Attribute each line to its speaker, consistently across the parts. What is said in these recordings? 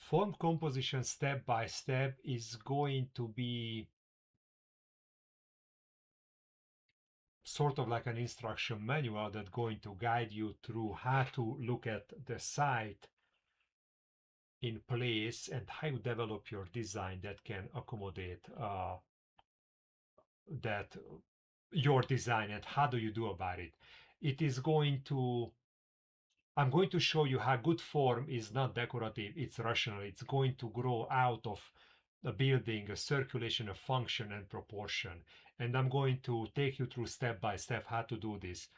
Speaker 1: Form composition step by step is going to be sort of like an instruction manual that's going to guide you through how to look at the site in place and how you develop your design that can accommodate that your design and how do you do about it. It is going to I'm going to show you how good form is not decorative, it's rational. It's going to grow out of the building, a circulation, a function, and proportion. And I'm going to take you through step by step how to do this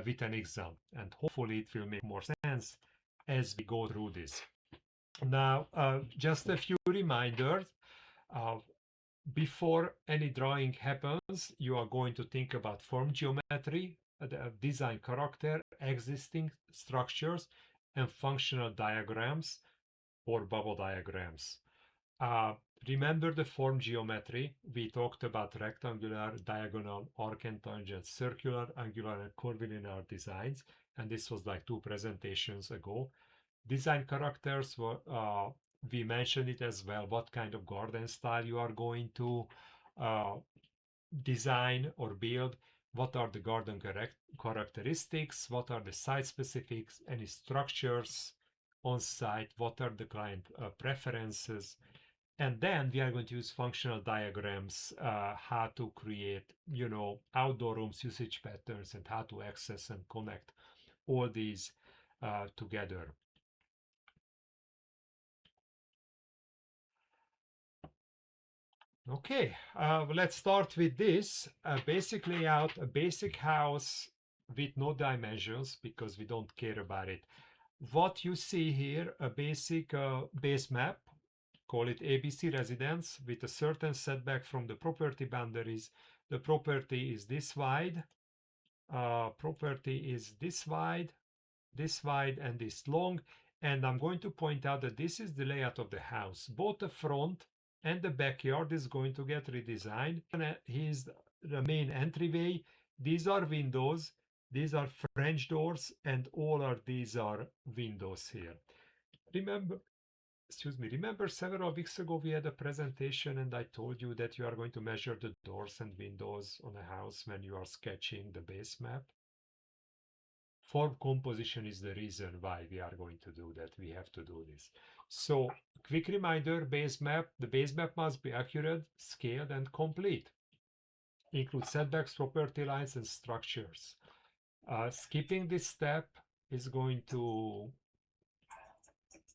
Speaker 1: with an example. And hopefully it will make more sense as we go through this. Now, just a few reminders. Uh, Before any drawing happens, you are going to think about form geometry, the design character, existing structures, and functional diagrams or bubble diagrams. Uh, Remember the form geometry. We talked about rectangular, diagonal, arc and tangent, circular, angular, and curvilinear designs, and this was like 2 presentations ago. Design characters were we mentioned it as well, what kind of garden style you are going to uh, design or build, what are the garden characteristics, what are the site specifics, any structures on site, what are the client preferences, and then we are going to use functional diagrams, how to create, outdoor rooms usage patterns and how to access and connect all these together. Okay, let's start with this. A basic layout, a basic house with no dimensions because we don't care about it. What you see here, a basic base map, call it ABC residence, with a certain setback from the property boundaries. The property is this wide, this wide, and this long. And I'm going to point out that this is the layout of the house. Both the front and the backyard is going to get redesigned. Here's the main entryway. These are windows. These are French doors, and all of these are windows here. Remember several weeks ago we had a presentation and I told you that you are going to measure the doors and windows on a house when you are sketching the base map? Form composition is the reason why we are going to do that. We have to do this. So, quick reminder, base map. The base map must be accurate, scaled, and complete. Include setbacks, property lines, and structures. Skipping this step is going to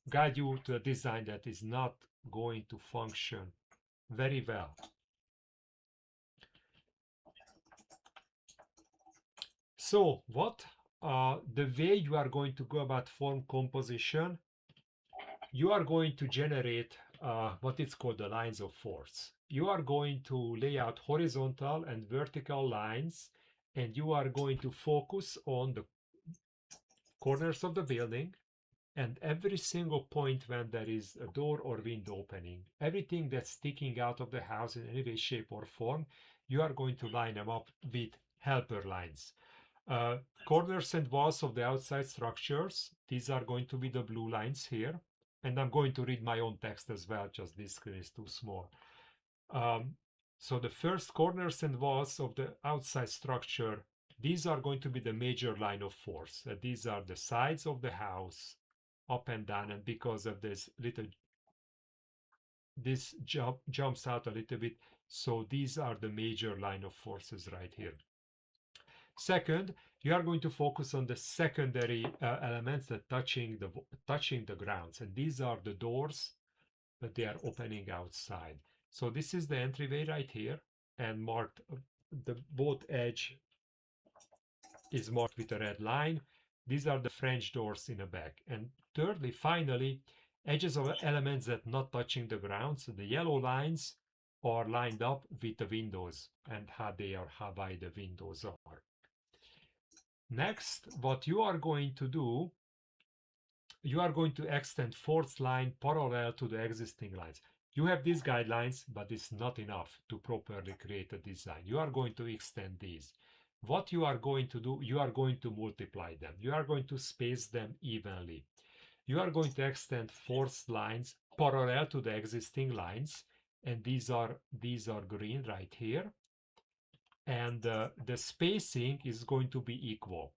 Speaker 1: guide you to a design that is not going to function very well. So, the way you are going to go about form composition, you are going to generate what is called the lines of force. You are going to lay out horizontal and vertical lines, and you are going to focus on the corners of the building and every single point when there is a door or window opening. Everything that's sticking out of the house in any way, shape, or form, you are going to line them up with helper lines. Corners and walls of the outside structures, these are going to be the blue lines here. And I'm going to read my own text as well, just this screen is too small. So the first corners and walls of the outside structure, these are going to be the major line of force. These are the sides of the house, up and down, and because of this jumps out a little bit. So these are the major line of forces right here. Second, you are going to focus on the secondary elements that touching the grounds, and these are the doors that they are opening outside. So this is the entryway right here, and marked the both edge is marked with a red line. These are the French doors in the back. And thirdly, finally, edges of elements that not touching the ground. So the yellow lines are lined up with the windows and how wide the windows are. Next, what you are going to do, you are going to extend fourth line parallel to the existing lines. You have these guidelines, but it's not enough to properly create a design. You are going to extend these. What you are going to do, you are going to multiply them. You are going to space them evenly. You are going to extend fourth lines parallel to the existing lines, and these are green right here, and the spacing is going to be equal.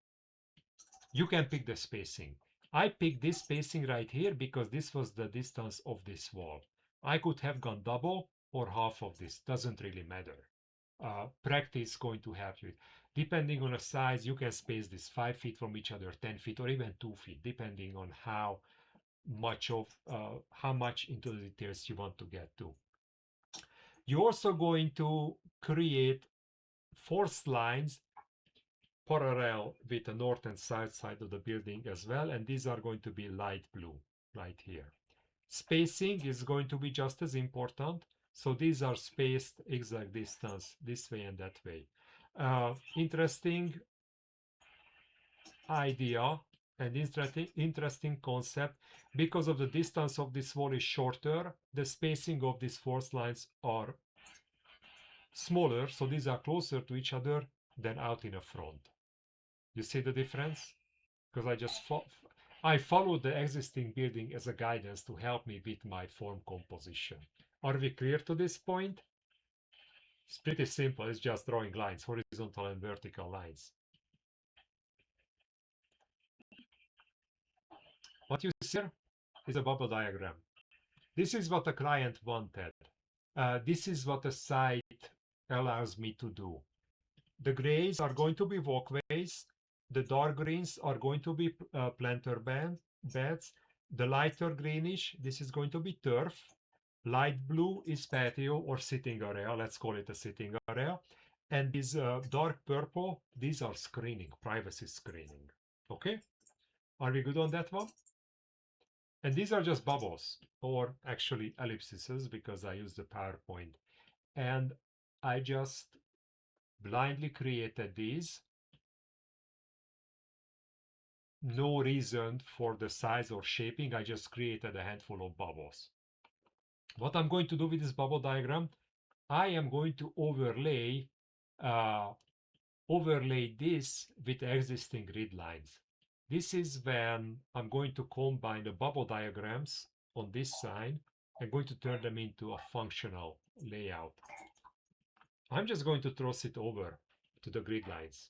Speaker 1: You can pick the spacing. I picked this spacing right here because this was the distance of this wall. I could have gone double or half of this, doesn't really matter. Practice is going to help you. Depending on the size, you can space this 5 feet from each other, 10 feet, or even 2 feet, depending on how much into the details you want to get to. You're also going to create forced lines parallel with the north and south side of the building as well, and these are going to be light blue right here. Spacing is going to be just as important, so these are spaced exact distance this way and that way. Interesting idea and interesting concept. Because of the distance of this wall is shorter, the spacing of these force lines are smaller, so these are closer to each other than out in the front. You see the difference? Because I followed the existing building as a guidance to help me with my form composition. Are we clear to this point? It's pretty simple. It's just drawing lines, horizontal and vertical lines. What you see here is a bubble diagram. This is what the client wanted. This is what the site allows me to do. The grays are going to be walkways. The dark greens are going to be planter beds. The lighter greenish, this is going to be turf. Light blue is patio or sitting area. Let's call it a sitting area. And these dark purple, these are screening, privacy screening. Okay? Are we good on that one? And these are just bubbles, or actually ellipses, because I use the PowerPoint. And I just blindly created these. No reason for the size or shaping. I just created a handful of bubbles. What I'm going to do with this bubble diagram, I am going to overlay this with existing grid lines. This is when I'm going to combine the bubble diagrams on this side and going to turn them into a functional layout. I'm just going to toss it over to the grid lines.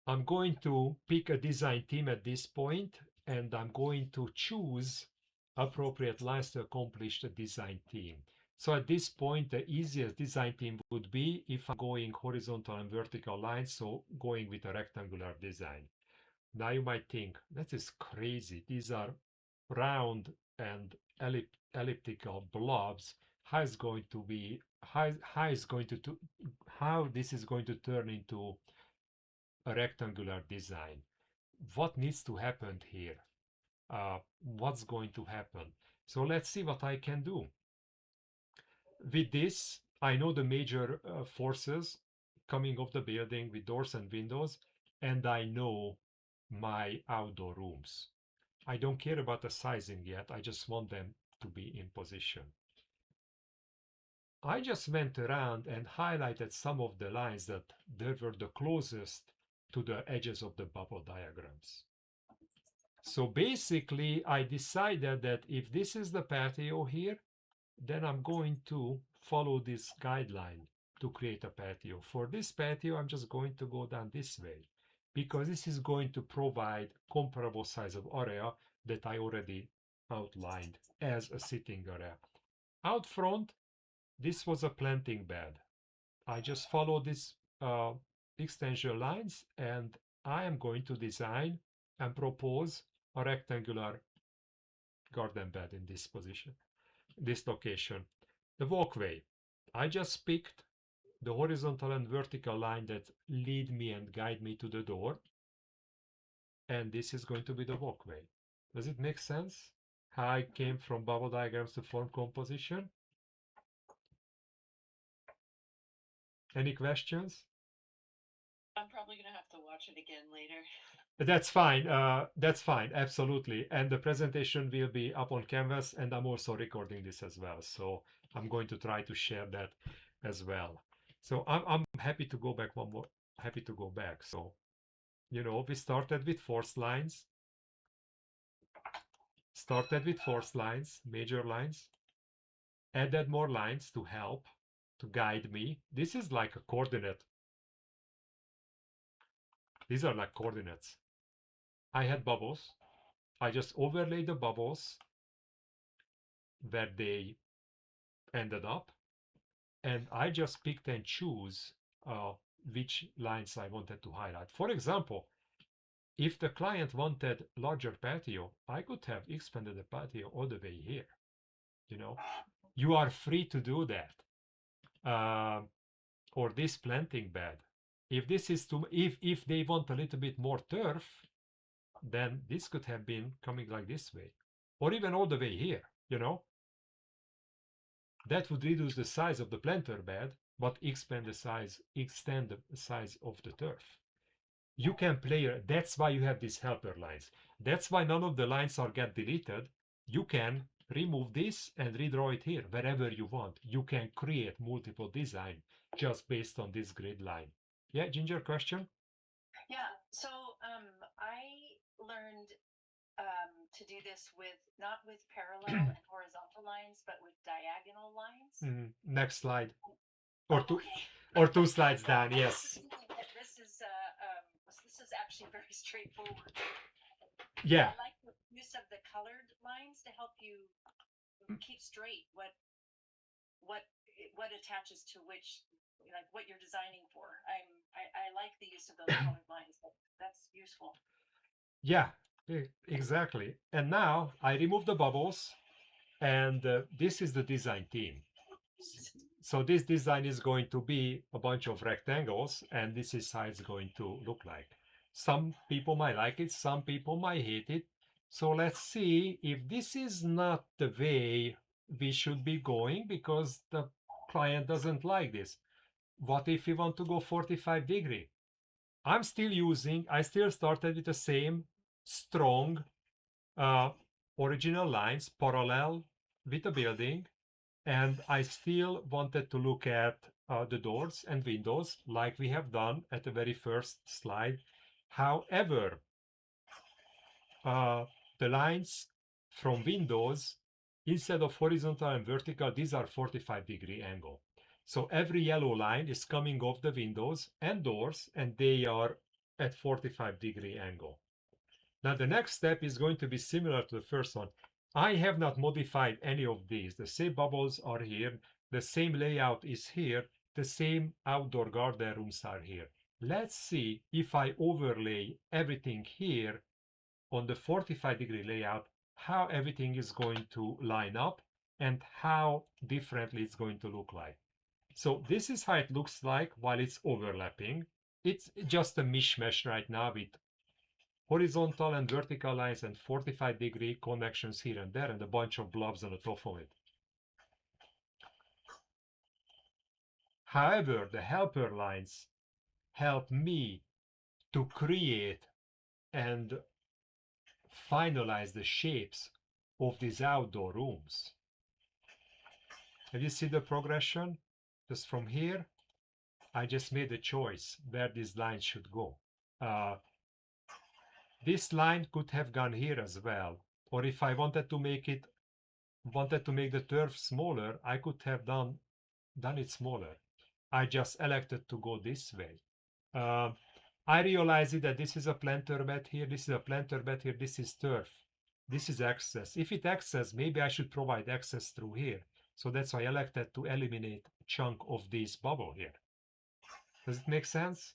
Speaker 1: I'm going to pick a design team at this point, and I'm going to choose appropriate lines to accomplish the design team. So at this point, the easiest design team would be if I'm going horizontal and vertical lines, so going with a rectangular design. Now you might think, that is crazy. These are round and elliptical blobs. How is going to be, how this is going to turn into a rectangular design? What needs to happen here? What's going to happen? So let's see what I can do. With this, I know the major forces coming off the building with doors and windows, and I know my outdoor rooms. I don't care about the sizing yet. I just want them to be in position. I just went around and highlighted some of the lines that they were the closest to the edges of the bubble diagrams. So basically, I decided that if this is the patio here, then I'm going to follow this guideline to create a patio. For this patio, I'm just going to go down this way because this is going to provide comparable size of area that I already outlined as a sitting area. Out front, this was a planting bed. I just follow this extension lines, and I am going to design and propose a rectangular garden bed in this position, this location. The walkway, I just picked the horizontal and vertical line that lead me and guide me to the door, and this is going to be the walkway. Does it make sense how I came from bubble diagrams to form composition? Any questions?
Speaker 2: I'm probably gonna have to watch it again later.
Speaker 1: That's fine. That's fine. Absolutely. And the presentation will be up on Canvas, and I'm also recording this as well. So I'm going to try to share that as well. So I'm happy to go back one more. Happy to go back. So, we started with force lines. started with force lines, major lines, added more lines to help, to guide me. This is like a coordinate. These are like coordinates. I had bubbles. I just overlaid the bubbles where they ended up, and I just picked and choose which lines I wanted to highlight. For example, if the client wanted larger patio, I could have expanded the patio all the way here. You know, you are free to do that. Or this planting bed. If this is too, if they want a little bit more turf, then this could have been coming like this way, or even all the way here. You know, that would reduce the size of the planter bed, but extend the size of the turf. You can play. That's why you have these helper lines. That's why none of the lines are get deleted. You can remove this and redraw it here wherever you want. You can create multiple design just based on this grid line. Yeah, Ginger, question?
Speaker 2: Yeah, so I learned to do this with not with parallel and horizontal lines, but with diagonal lines.
Speaker 1: Next slide, or two,
Speaker 2: Okay.
Speaker 1: or two slides down. Yes.
Speaker 2: This is actually very straightforward.
Speaker 1: Yeah.
Speaker 2: I like the use of the colored lines to help you keep straight what attaches to which, like what you're designing for. I like the use of those colored lines. That's useful.
Speaker 1: Yeah, exactly. And now I remove the bubbles, and this is the design team. So this design is going to be a bunch of rectangles, and this is how it's going to look like. Some people might like it, some people might hate it. So let's see if this is not the way we should be going, because the client doesn't like this. What if we want to go 45-degree? I still started with the same strong original lines parallel with the building, and I still wanted to look at the doors and windows like we have done at the very first slide. However, the lines from windows, instead of horizontal and vertical, these are 45-degree angle. So every yellow line is coming off the windows and doors, and they are at 45-degree angle. Now the next step is going to be similar to the first one. I have not modified any of these. The same bubbles are here. The same layout is here. The same outdoor garden rooms are here. Let's see if I overlay everything here on the 45-degree layout, how everything is going to line up and how differently it's going to look like. So this is how it looks like while it's overlapping. It's just a mishmash right now with horizontal and vertical lines and 45-degree connections here and there and a bunch of blobs on the top of it. However, the helper lines help me to create and finalize the shapes of these outdoor rooms. Have you seen the progression? Just from here, I just made a choice where these lines should go. This line could have gone here as well, or if I wanted to make the turf smaller, I could have done it smaller. I just elected to go this way. I realized that this is a planter bed here, this is a planter bed here, this is turf. This is access. If it access, maybe I should provide access through here. So that's why I elected to eliminate a chunk of this bubble here. Does it make sense?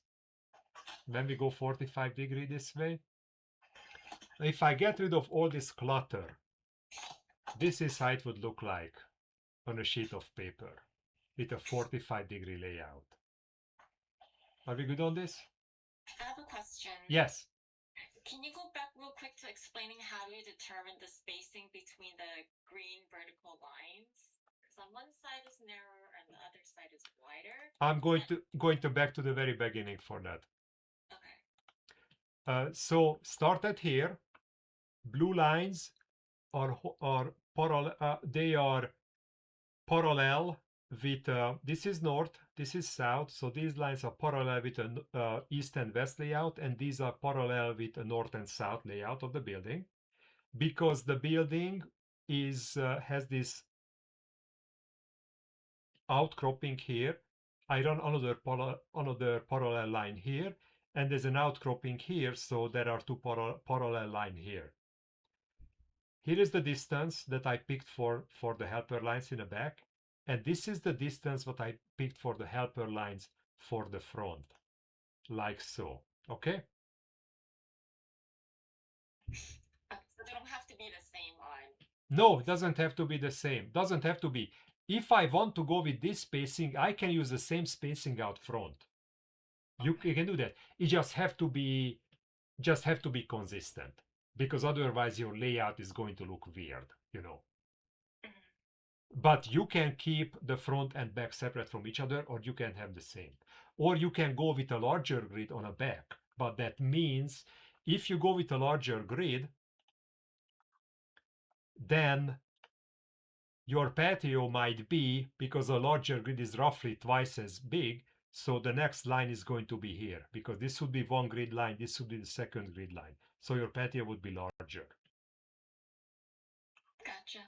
Speaker 1: When we go 45-degree this way. If I get rid of all this clutter, this is how it would look like on a sheet of paper with a 45-degree layout. Are we good on this?
Speaker 3: I have a question.
Speaker 1: Yes.
Speaker 3: Can you go back real quick to explaining how you determine the spacing between the green vertical lines? Because on one side is narrower and the other side is wider.
Speaker 1: I'm going to back to the very beginning for that.
Speaker 3: Okay.
Speaker 1: So started here. Blue lines are parallel. They are parallel with this is north, this is south. So these lines are parallel with an east and west layout, and these are parallel with a north and south layout of the building. because the building is has this outcropping here. I run another parallel line here, and there's an outcropping here, so there are two parallel line here. Here is the distance that I picked for the helper lines in the back, and this is the distance what I picked for the helper lines for the front, like so. Okay?
Speaker 3: So they don't have to be the same line.
Speaker 1: No, it doesn't have to be the same. Doesn't have to be. If I want to go with this spacing, I can use the same spacing out front. You can do that. It just have to be consistent, because otherwise your layout is going to look weird, you know. But you can keep the front and back separate from each other, or you can have the same. Or you can go with a larger grid on a back. But that means if you go with a larger grid, then your patio might be, because a larger grid is roughly twice as big, so the next line is going to be here, because this would be one grid line, this would be the second grid line. So your patio would be larger.
Speaker 3: Gotcha.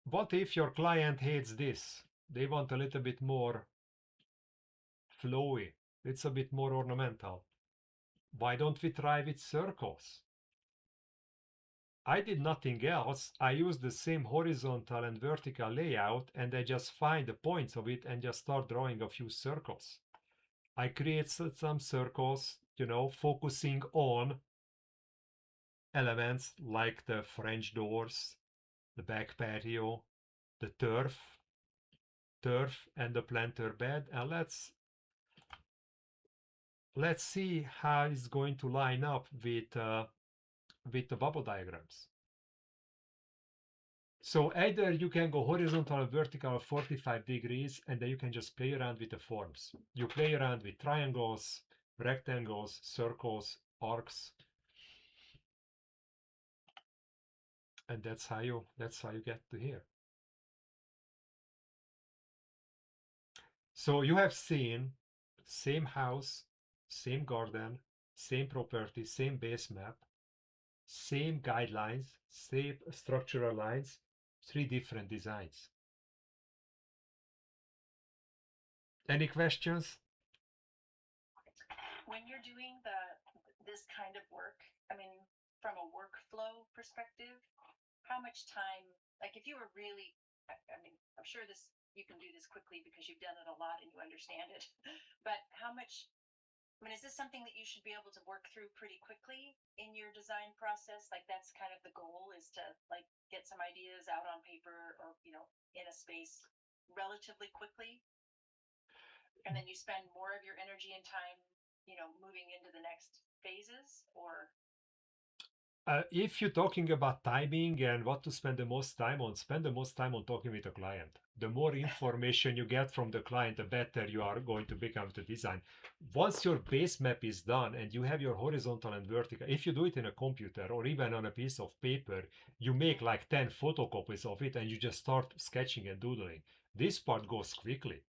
Speaker 1: What if your client hates this? They want a little bit more flowy. It's a bit more ornamental. Why don't we try with circles? I did nothing else. I used the same horizontal and vertical layout, and I just find the points of it and just start drawing a few circles. I create some circles, you know, focusing on elements like the French doors, the back patio, the turf and the planter bed. And let's see how it's going to line up with the bubble diagrams. So either you can go horizontal or vertical 45 degrees, and then you can just play around with the forms. You play around with triangles, rectangles, circles, arcs, and that's how you get to here. So you have seen same house, same garden, same property, same base map, same guidelines, same structural lines, 3 different designs. Any questions?
Speaker 2: When you're doing this kind of work, I mean, from a workflow perspective, how much time, like if you were really, I mean, I'm sure you can do this quickly because you've done it a lot and you understand it, but how much, I mean, is this something that you should be able to work through pretty quickly in your design process? Like that's kind of the goal, is to like get some ideas out on paper or, you know, in a space relatively quickly. And then you spend more of your energy and time, you know, moving into the next phases, or
Speaker 1: if you're talking about timing and what to spend the most time on, spend the most time on talking with the client. The more information you get from the client, the better you are going to become the design. Once your base map is done and you have your horizontal and vertical, if you do it in a computer or even on a piece of paper, you make like 10 photocopies of it and you just start sketching and doodling. This part goes quickly.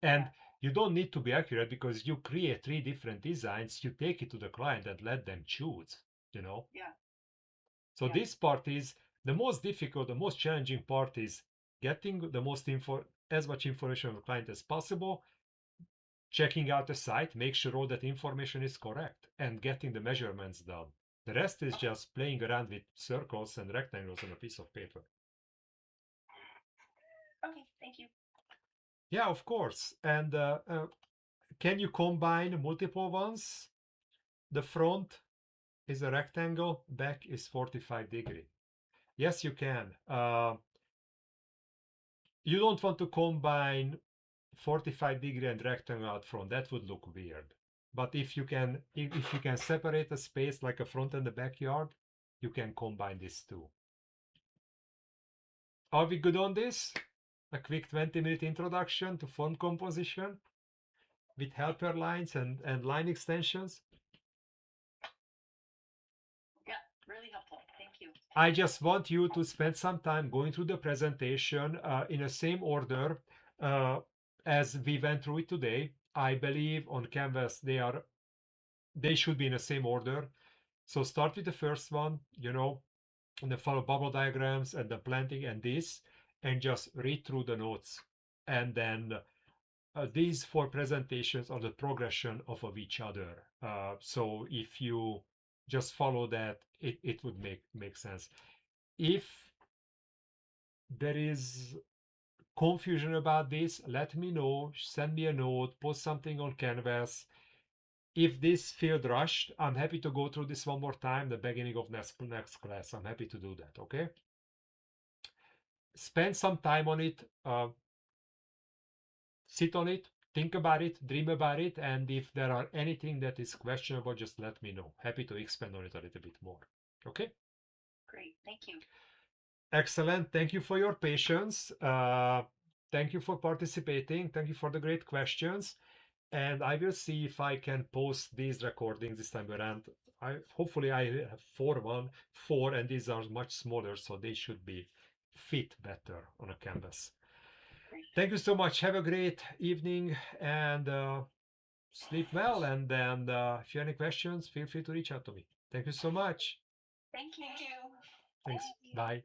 Speaker 1: And you don't need to be accurate, because you create 3 different designs, you take it to the client and let them choose, you know?
Speaker 2: Yeah.
Speaker 1: So this part is the most difficult, the most challenging part is getting the most as much information of the client as possible, checking out the site, make sure all that information is correct, and getting the measurements done. The rest is just playing around with circles and rectangles on a piece of paper.
Speaker 2: Okay, thank you.
Speaker 1: Yeah, of course. And can you combine multiple ones? The front is a rectangle, back is 45 degree. Yes, you can. You don't want to combine 45 degree and rectangle out front. That would look weird. But if you can separate a space like a front and the backyard, you can combine these two. Are we good on this? A quick 20-minute introduction to form composition with helper lines and line extensions.
Speaker 2: Yeah, really helpful. Thank you.
Speaker 1: I just want you to spend some time going through the presentation in the same order as we went through it today. I believe on Canvas they are they should be in the same order. So start with the first one, and then follow bubble diagrams and the planting and this, and just read through the notes. And then these 4 presentations are the progression of each other. So if you just follow that, it would make sense. If there is confusion about this, let me know, send me a note, post something on Canvas. If this felt rushed, I'm happy to go through this one more time, the beginning of next class. I'm happy to do that, okay? Spend some time on it, sit on it, think about it, dream about it, and if there are anything that is questionable, just let me know. Happy to expand on it a little bit more, okay?
Speaker 2: Great, thank you.
Speaker 1: Excellent. Thank you for your patience. Thank you for participating. Thank you for the great questions. And I will see if I can post these recordings this time around. Hopefully I have four, and these are much smaller, so they should be fit better on a canvas.
Speaker 2: Great.
Speaker 1: Thank you so much. Have a great evening and sleep well. And then if you have any questions, feel free to reach out to me. Thank you so much.
Speaker 2: Thank you.
Speaker 1: Thanks. Bye.